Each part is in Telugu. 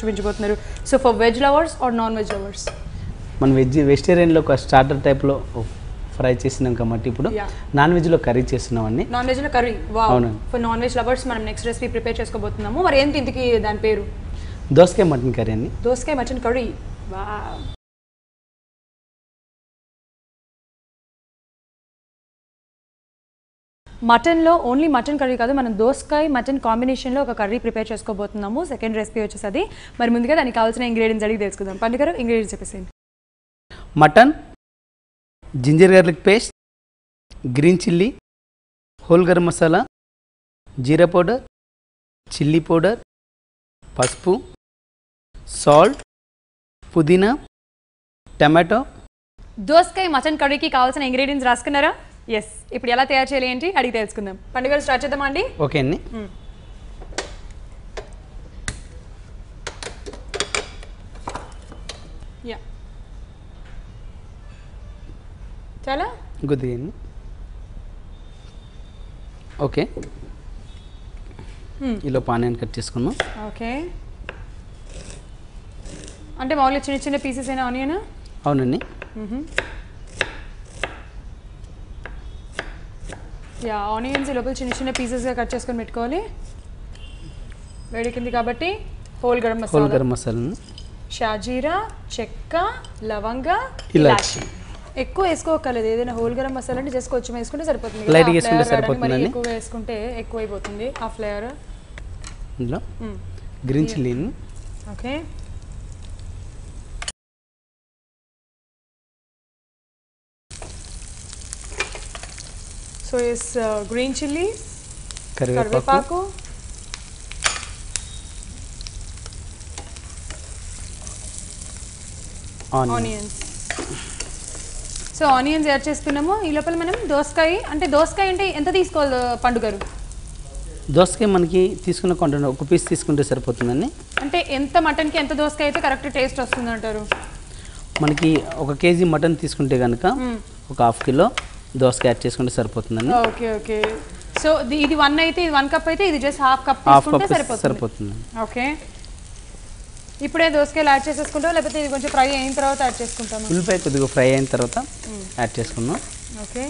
చూపించబోతున్నారు. So for veg lovers or non veg lovers? మనం వెజిటేరియన్లో ఒక స్టార్టర్ టైప్లో ఫ్రై చేసినాం కాబట్టి ఇప్పుడు నాన్ వెజ్లో కర్రీ చేస్తున్నామండి. నాన్ వెజ్లో curry, wow. For non veg lovers మనం నెక్స్ట్ రెసిపీ ప్రిపేర్ చేసుకోబోతున్నాము. మరి ఏంటి ఇంతకీ దాని పేరు? దోసకాయ మటన్ కర్రీ అండి. దోసకాయ మటన్ కర్రీ, వావ్. మటన్లో ఓన్లీ మటన్ కర్రీ కాదు, మనం దోసకాయ మటన్ కాంబినేషన్లో ఒక కర్రీ ప్రిపేర్ చేసుకోబోతున్నాము. సెకండ్ రెసిపీ వచ్చేసి అది. మరి ముందుగా దానికి కావాల్సిన ఇంగ్రీడియంట్స్ అడిగి తెలుసుకుందాం. పండు గారు ఇంగ్రీడియంట్స్ చెప్పేసేయండి. Mutton, ginger garlic paste, green chilli, whole garam masala, jeera powder, chilli powder, పసుపు, సాల్ట్, పుదీనా, టమాటో. దోసకాయ మటన్ కర్రీకి కావాల్సిన ఇంగ్రీడియంట్స్ రాసుకున్నారా? ఎస్. ఇప్పుడు ఎలా తయారు చేయాలి ఏంటి అడిగి తెలుసుకుందాం. పండుగ గారు స్టార్ట్ చేద్దామా అండి? ఓకే అండి. యా, చాలా కొద్దిగా అండి. ఓకే, ఇలా పానీయాన్ని కట్ చేసుకున్నాం. ఓకే, అంటే మామూలుగా చిన్న చిన్న పీసెస్ అయినా ఆనియన్? అవునండి. యా, ఆనియన్స్ లోపల చిన్న చిన్న పీసెస్గా కట్ చేసుకొని పెట్టుకోవాలి. వేడికింది కాబట్టి హోల్ గరం మసాలా, షాజీరా, చెక్క, లవంగ, ఇలాచి. ఎక్కువ వేసుకోకలేదు. ఏదైనా హోల్ గరం మసాలా అంటే జస్ట్ కొంచెం వేసుకుంటే సరిపోతుంది. లైట్గా వేసుకుంటే సరిపోతుంది. ఎక్కువ వేసుకుంటే ఎక్కువ అయిపోతుంది ఆ ఫ్లేవర్. ఇందులో గ్రీన్ చిల్లీని. Okay, so is green chilli, కరివేపాకు, ఆనియన్స్. సో ఆనియన్స్ యాడ్ చేసుకున్నాము. ఈ లోపల మనం దోసకాయ అంటే ఎంత తీసుకోవాలి పండుగారు? దోసకాయ మనకి తీసుకున్న క్వాంటిటీ ఒక పీస్ తీసుకుంటే సరిపోతుందండి. అంటే ఎంత మటన్కి ఎంత దోసకాయ అయితే కరెక్ట్ టేస్ట్ వస్తుంది అంటారు? మనకి 1 కేజీ మటన్ తీసుకుంటే కనుక ఒక 1/2 కిలో దోసకాయ యాడ్ చేసుకుంటే సరిపోతుందండి. Okay okay. సో ఇది 1 అయితే ఇది 1 కప్ అయితే ఇది జస్ట్ 1/2 కప్ తీసుకుంటే సరిపోతుంది. ఓకే, ఇప్పుడే దోసకాయలు యాడ్ చేసేసుకుంటాం లేకపోతే ఇది కొంచెం ఫ్రై అయిన తర్వాత యాడ్ చేసుకుంటాము? ఉల్లిపాయ కొద్దిగా ఫ్రై అయిన తర్వాత యాడ్ చేసుకున్నాం. ఓకే,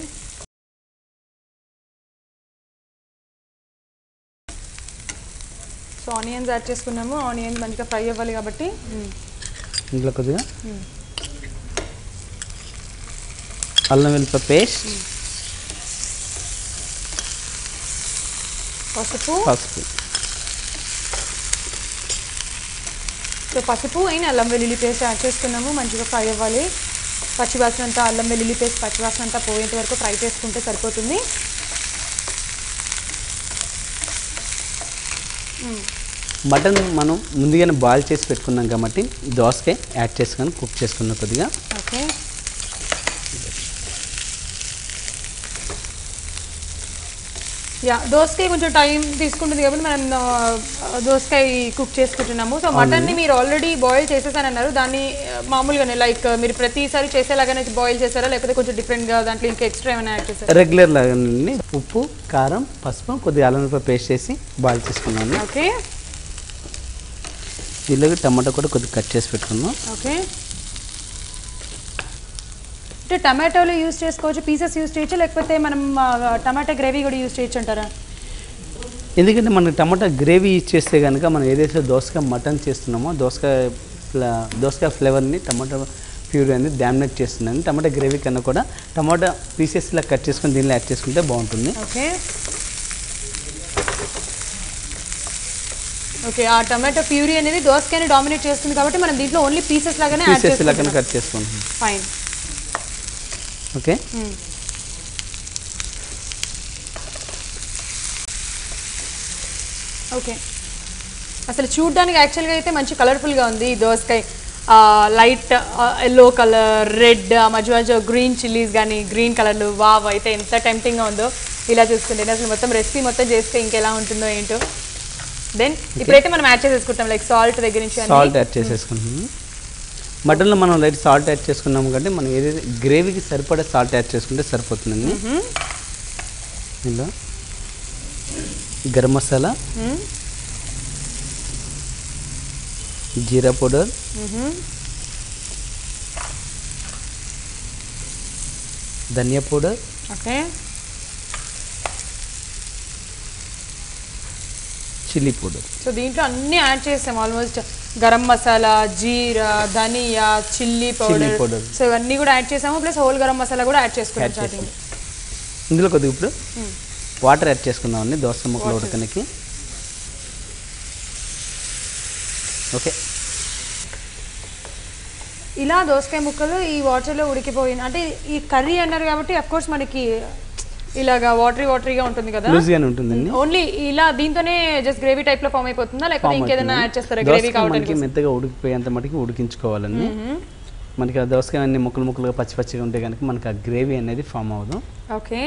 సో ఆనియన్స్ యాడ్ చేసుకున్నాము. ఆనియన్స్ మంచిగా ఫ్రై అవ్వాలి కాబట్టి ఇందులో కొద్దిగా అల్లం వెల్లుల్లి పేస్ట్, పసుపు. సో పసుపు అయిన అల్లం వెల్లుల్లి పేస్ట్ యాడ్ చేసుకున్నాము. మంచిగా ఫ్రై అవ్వాలి. పచ్చివాసన అంతా, అల్లం వెల్లుల్లి పేస్ట్ పచ్చివాసన అంతా పోయేంత వరకు ఫ్రై చేసుకుంటే సరిపోతుంది. మటన్ మనం ముందుగానే బాయిల్ చేసి పెట్టుకున్నాం కాబట్టి దోసకాయ యాడ్ చేసుకొని కుక్ చేసుకున్నాం కొద్దిగా. ఓకే, యా, దోసకాయ కొంచెం టైం తీసుకుంటుంది కాబట్టి మనం దోసకాయ కుక్ చేసుకుంటున్నాము. సో మటన్ని మీరు ఆల్రెడీ బాయిల్ చేసేసానన్నారు. దాన్ని మామూలుగానే లైక్ మీరు ప్రతిసారి చేసేలాగానే బాయిల్ చేస్తారా లేకపోతే కొంచెం డిఫరెంట్గా దాంట్లో ఇంకా ఎక్స్ట్రా ఏమైనా యాడ్ చేస్తారా? రెగ్యులర్ లాగానే ఉప్పు, కారం, పసుపు, కొద్దిగా అల్లం వెల్లుల్లి పేస్ట్ చేసి బాయిల్ చేసుకున్నాను. ఓకే, దీనిలో టమాటో కూడా కొద్దిగా కట్ చేసి పెట్టుకున్నాం. ఓకే, అంటే టమాటోలు యూజ్ చేసుకోవచ్చు, పీసెస్ యూజ్ చేయొచ్చు లేకపోతే మనం టమాటా గ్రేవీ కూడా యూజ్ చేయొచ్చు అంటారా? ఎందుకంటే మనం టమాటా గ్రేవీ యూజ్ చేస్తే కనుక మనం ఏదైతే దోసకాయ మటన్ చేస్తున్నామో దోసకాయ ఫ్లేవర్ని టమాటా ప్యూరీ అనేది డామినేట్ చేస్తుందని టమాటా గ్రేవీ కన్నా కూడా టమాటా పీసెస్లా కట్ చేసుకొని దీనిలో యాడ్ చేసుకుంటే బాగుంటుంది. ఓకే ఓకే, ఆ టమాటా ప్యూరీ అనేది దోసకాయని డామినేట్ చేస్తుంది కాబట్టి మనం దీంట్లో ఓన్లీ పీసెస్ లాగానే కట్ చేసుకుంటాం. ఫైన్. ఓకే, ఓకే, అసలు చూడడానికి యాక్చువల్గా అయితే మంచి కలర్ఫుల్గా ఉంది ఈ దోసకాయ. లైట్ ఎల్లో కలర్, రెడ్, మధ్య మధ్య గ్రీన్ చిల్లీస్ కానీ గ్రీన్ కలర్లు, వావ్ అయితే ఎంత టెంప్టింగ్గా ఉందో ఇలా చూస్తుంటే. అసలు మొత్తం రెసిపీ మొత్తం చేస్తే ఇంకెలా ఉంటుందో ఏంటో. దెన్ ఇప్పుడైతే మనం యాడ్ చేసేసుకుంటాం లైక్ సాల్ట్ దగ్గర నుంచి. సాల్ట్ యాడ్ చేసేసుకుంటాం. మటన్లో మనం లైట్ సాల్ట్ యాడ్ చేసుకున్నాము కాబట్టి మనం ఏదైతే గ్రేవీకి సరిపడే సాల్ట్ యాడ్ చేసుకుంటే సరిపోతుందండి. ఇందులో garam masala, jeera powder, dhania powder, okay, chilli powder. So దీంట్లో అన్నీ యాడ్ చేసాం almost. Garam masala, jeera, dhania, chilli powder, so ఇవన్నీ కూడా యాడ్ చేసాము. ప్లస్ హోల్ గరం మసాలా కూడా యాడ్ చేసుకున్నాం స్టార్టింగ్. ఇందులో కొద్దిగా ఇప్పుడు వాటర్ యాడ్ చేసుకుందామండి దోసకాయ ముక్కలు ఉడకనికి. ఓకే, ఇలా దోసకాయ ముక్కలు ఈ వాటర్లో ఉడికిపోయిన అంటే ఈ కర్రీ అన్నారు కాబట్టి అఫ్ కోర్స్ మనకి ఇలాగా వాటరీగా ఉంటుంది కదా, లూజ్గానే ఉంటుందండి. ఓన్లీ ఇలా దీంతోనే జస్ట్ గ్రేవీ టైప్ లో ఫామ్ అయిపోతుందా లేకపోతే ఇంకేదైనా యాడ్ చేస్తారా గ్రేవీ కావడానికి? మెత్తగా ఉడికిపోయేంత మటుకు ఉడికించుకోవాలండి. మనకి ఆ దోసకాయ అన్ని ముక్కలుగా పచ్చిగా ఉంటే కనుక మనకి ఆ గ్రేవీ అనేది ఫామ్ అవ్వదు. ఓకే,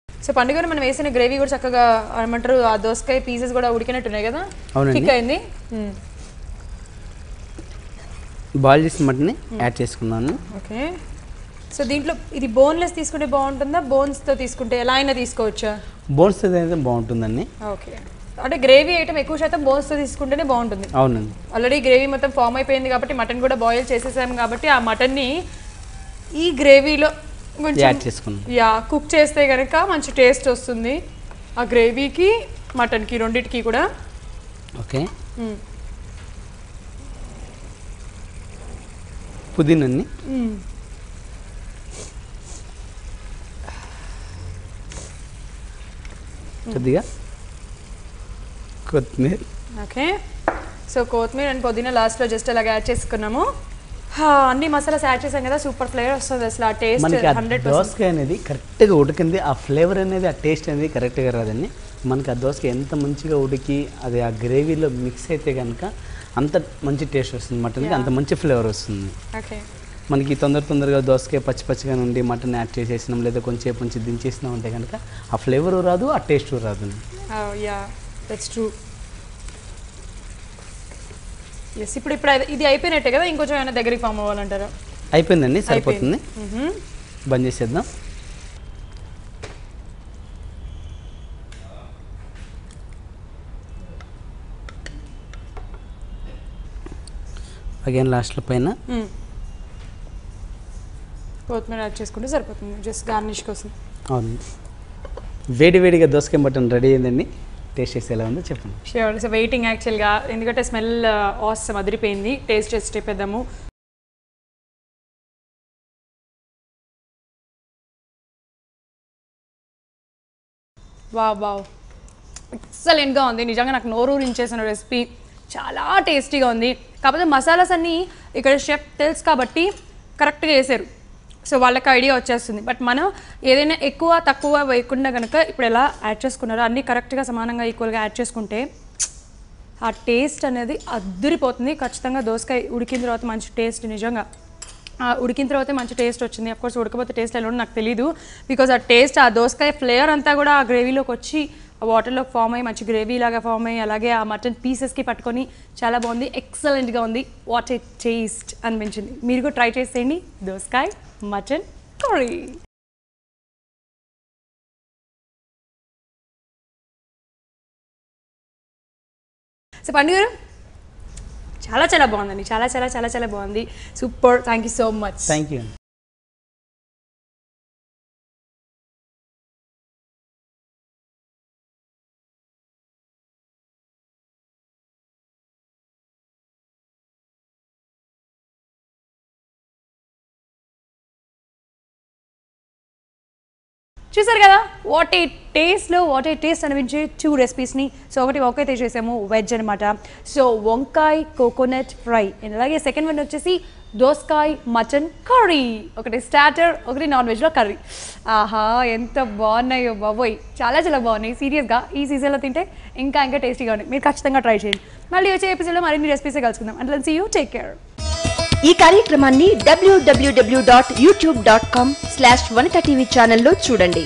సో పండుగ మనం వేసిన గ్రేవీ కూడా చక్కగా ఏమంటారు ఆ దోసకాయ పీసెస్ కూడా ఉడికినట్టున్నాయి కదా, థిక్ అయింది. బాయిల్ చేసిన మటన్ని యాడ్ చేసుకున్నాను. ఓకే, సో దీంట్లో ఇది బోన్లెస్ తీసుకుంటే బాగుంటుందా బోన్స్తో తీసుకుంటే ఎలా అయినా తీసుకోవచ్చా? బోన్స్ అయితే బాగుంటుందండి. ఓకే, అంటే గ్రేవీ ఐటమ్ ఎక్కువ శాతం బోన్స్తో తీసుకుంటేనే బాగుంటుంది. అవునండి, ఆల్రెడీ గ్రేవీ మొత్తం ఫామ్ అయిపోయింది కాబట్టి మటన్ కూడా బాయిల్ చేసేసాము కాబట్టి ఆ మటన్ని ఈ గ్రేవీలో కొంచెం యాడ్ చేసుకున్నాం. కుక్ చేస్తే కనుక మంచి టేస్ట్ వస్తుంది ఆ గ్రేవీకి మటన్కి రెండింటికి కూడా. ఓకే, పుదీనాన్ని కొద్దిగా కొత్తిమీర. ఓకే, సో కొత్తిమీర అండ్ పుదీనా లాస్ట్లో జస్ట్ అలాగ యాడ్ చేసుకున్నాము. అన్ని మసాలాస్ యాడ్ చేసాం కదా, సూపర్ ఫ్లేవర్ వస్తుంది అసలు. ఆ టేస్ట్ 100%. దోసకాయ అనేది కరెక్ట్గా ఉడికింది, ఆ ఫ్లేవర్ అనేది ఆ టేస్ట్ అనేది కరెక్ట్గా రాదండి. మనకి ఆ దోసకాయ ఎంత మంచిగా ఉడికి అది ఆ గ్రేవీలో మిక్స్ అయితే కనుక అంత మంచి టేస్ట్ వస్తుంది మటన్కి, అంత మంచి ఫ్లేవర్ వస్తుంది. ఓకే, మనకి తొందరగా దోసకాయ పచ్చిగా నుండి మటన్ యాడ్ చేసేసినాం లేదా కొంచెం దించేసినాం అంటే కనుక ఆ ఫ్లేవరు రాదు, ఆ టేస్ట్ రాదు. Yeah that's true. ఎస్, ఇప్పుడు ఇది అయిపోయినట్టే కదా, ఇంకొంచెం ఏమైనా దగ్గరికి ఫామ్ అవ్వాలంటారా? అయిపోయిందండి, సరిపోతుంది. బంద్ చేసేద్దాం. అగైన్ లాస్ట్లో పైన కొత్తిమీర యాడ్ చేసుకుంటే సరిపోతుంది జస్ట్ గార్నిష్ కోసం. అవును, వేడిగా దోసకాయ మటన్ రెడీ అయిందండి. టేస్ట్ చేసి ఎలా ఉందో చెప్పండి. షూర్, సో వెయిటింగ్ యాక్చువల్గా, ఎందుకంటే స్మెల్ ఆసమ్ అదిరిపోయింది. టేస్ట్ చేద్దాము. వావ్ ఎక్సలెంట్గా ఉంది నిజంగా. నాకు నోరూరించేసిన రెసిపీ చాలా టేస్టీగా ఉంది. కాకపోతే మసాలాస్ అన్నీ ఇక్కడ షెఫ్ తెలుసు కాబట్టి కరెక్ట్గా వేసారు, సో వాళ్ళకి ఐడియా వచ్చేస్తుంది. బట్ మనం ఏదైనా ఎక్కువ తక్కువ వేయకుండా కనుక ఇప్పుడు ఎలా యాడ్ చేసుకున్నారో అన్నీ కరెక్ట్గా సమానంగా ఈక్వల్గా యాడ్ చేసుకుంటే ఆ టేస్ట్ అనేది అద్దురిపోతుంది. ఖచ్చితంగా దోసకాయ ఉడికిన తర్వాత మంచి టేస్ట్, నిజంగా ఉడికిన తర్వాత మంచి టేస్ట్ వచ్చింది. అఫ్కోర్స్ ఉడకపోతే టేస్ట్ ఎలా నాకు తెలీదు, బికాజ్ ఆ టేస్ట్ ఆ దోసకాయ ఫ్లేవర్ అంతా కూడా ఆ గ్రేవీలోకి వచ్చి ఆ వాటర్లోకి ఫామ్ అయ్యి మంచి గ్రేవీ లాగా ఫామ్ అయ్యి అలాగే ఆ మటన్ పీసెస్కి పట్టుకొని చాలా బాగుంది, ఎక్సలెంట్గా ఉంది. వాట్ ఏ టేస్ట్ అనిపించింది. మీరు కూడా ట్రై చేసేయండి దోసకాయ మటన్ కర్రీ. సో పండుగ చాలా బాగుందండి, చాలా బాగుంది. Super, thank you so much. Thank you. చూసారు కదా వాట్ ఏ టేస్ట్ అనిపించే 2 రెసిపీస్ని. సో ఒకటి చేసాము వెజ్ అనమాట, సో వంకాయ కోకోనట్ ఫ్రై, అలాగే సెకండ్ వన్ వచ్చేసి దోసకాయ మటన్ కర్రీ. ఒకటి స్టార్టర్, ఒకటి నాన్ వెజ్లో కర్రీ. ఆహా ఎంత బాగున్నాయో బాబోయ్, చాలా బాగున్నాయి. సీరియస్గా ఈ సీజన్లో తింటే ఇంకా టేస్టీగా ఉన్నాయి. మీరు ఖచ్చితంగా ట్రై చేయండి. మళ్ళీ వచ్చే ఎపిసోడ్లో మరిన్ని రెసిపీసే కలుసుకుందాం. Until see you, take care. ఈ కార్యక్రమాన్ని www.youtube.com/vanitaTV ఛానల్లో చూడండి.